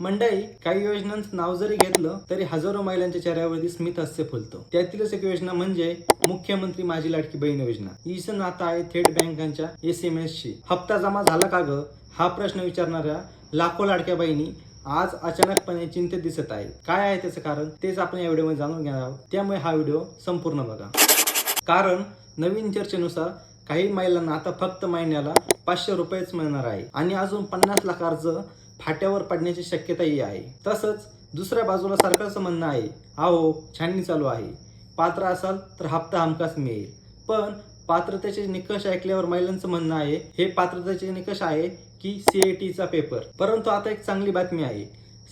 मंडळी, काही योजनांचं नाव जरी घेतलं तरी हजारो महिलांच्या चेहऱ्यावरती स्मित हास्य फुलतं. त्यातीलच एक योजना म्हणजे मुख्यमंत्री माझी लाडकी बहीण योजना. हिचं नातं आहे थेट बँकांच्या SMS शी. हप्ता जमा झाला का ग, हा प्रश्न विचारणाऱ्या लाखो लाडक्या बहिणी आज अचानकपणे चिंतेत दिसत आहे. काय आहे त्याचं कारण, तेच आपण या व्हिडिओमध्ये जाणून घेणार आहोत. त्यामुळे हा व्हिडिओ संपूर्ण बघा. कारण नवीन चर्चेनुसार काही महिलांना आता फक्त महिन्याला 500 रुपयेच मिळणार आहे आणि अजून 50 लाख अर्ज फाट्यावर पडण्याची शक्यताही आहे. तसंच दुसऱ्या बाजूला सरकारचं म्हणणं आहे, अहो छाननी चालू आहे, पात्र असाल तर हप्ता हमखास मिळेल. पण पात्रतेचे निकष ऐकल्यावर महिलांचं म्हणणं आहे, हे पात्रतेचे निकष आहे की CATचा पेपर. परंतु आता एक चांगली बातमी आहे,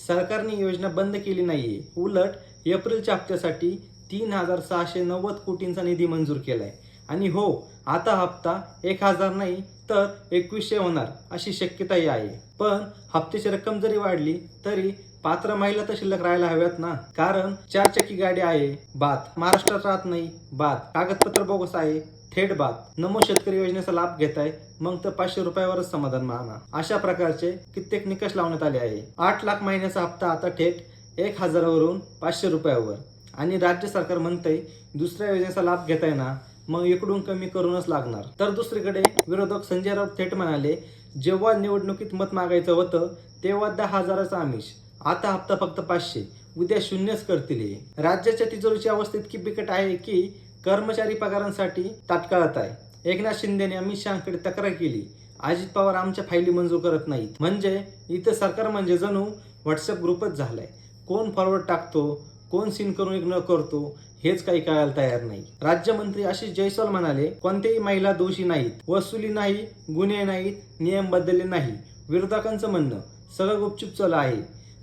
सरकारने योजना बंद केली नाहीये. उलट एप्रिलच्या हप्त्यासाठी 3690 कोटींचा निधी मंजूर केलाय. आणि हो, आता हप्ता 1000 नाही तर 2100 होणार अशी शक्यताही आहे. पण हप्त्याची रक्कम जरी वाढली तरी पात्र महिला तर शिल्लक राहायला हव्यात ना. कारण 4 चाकी गाडी आहे, बाद. महाराष्ट्रात राहत नाही, बाद. कागदपत्र बोगस आहे, थेट बाद. नमो शेतकरी योजनेचा लाभ घेताय, मग तर 500 रुपयावरच समाधान माना. अशा प्रकारचे कित्येक निकष लावण्यात आले आहे. 8 लाख महिन्याचा हप्ता आता थेट 1000 वरून 500 रुपयावर. आणि राज्य सरकार म्हणतंय दुसऱ्या योजनेचा लाभ घेताय ना, मग इकडून कमी करूनच लागणार. तर दुसरीकडे विरोधक संजय राऊत थेट म्हणाले, जेव्हा निवडणुकीत मत मागायचं होतं तेव्हा 10,000चा आमिष, आता हप्ता फक्त 500, उद्या शून्यच करतील. राज्याच्या तिजोरीची अवस्था इतकी बिकट आहे की कर्मचारी पगारांसाठी तात्काळात आहे. एकनाथ शिंदेने अमित शहाकडे तक्रार केली, अजित पवार आमच्या फायली मंजूर करत नाहीत. म्हणजे इथं सरकार म्हणजे जणू व्हॉट्सअप ग्रुपच झालाय. कोण फॉरवर्ड टाकतो, कोण सीन करून इग्नोर करतो, हेच काही कळायला तयार नाही. राज्यमंत्री आशिष जयस्वाल म्हणाले, कोणत्याही महिला दोषी नाहीत, वसुली नाही, गुन्हे नाहीत, नियम बदलले नाही. विरोधकांचं म्हणणं सगळं गुपचूप चालू आहे.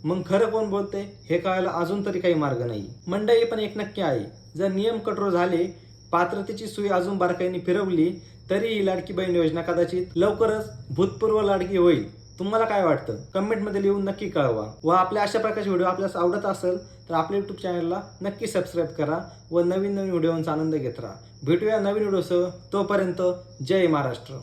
मग खरं कोण बोलते हे कळायला अजून तरी काही मार्ग नाही. मंडळी, पण एक नक्की आहे, जर नियम कठोर झाले, पात्रतेची सुई अजून बारकाईने फिरवली तरी ही लाडकी बहीण योजना कदाचित लवकरच भूतपूर्व लाडकी होईल. तुम्हाला काय वाटतं, कमेंटमध्ये लिहून नक्की कळवा. व आपल्या अशा प्रकारचे व्हिडिओ आपल्यास आवडत असेल तर आपल्या YouTube चॅनलला नक्की सबस्क्राईब करा व नवीन व्हिडिओचा आनंद घेत राहा. भेटूया नवीन व्हिडिओसह. तोपर्यंत जय महाराष्ट्र.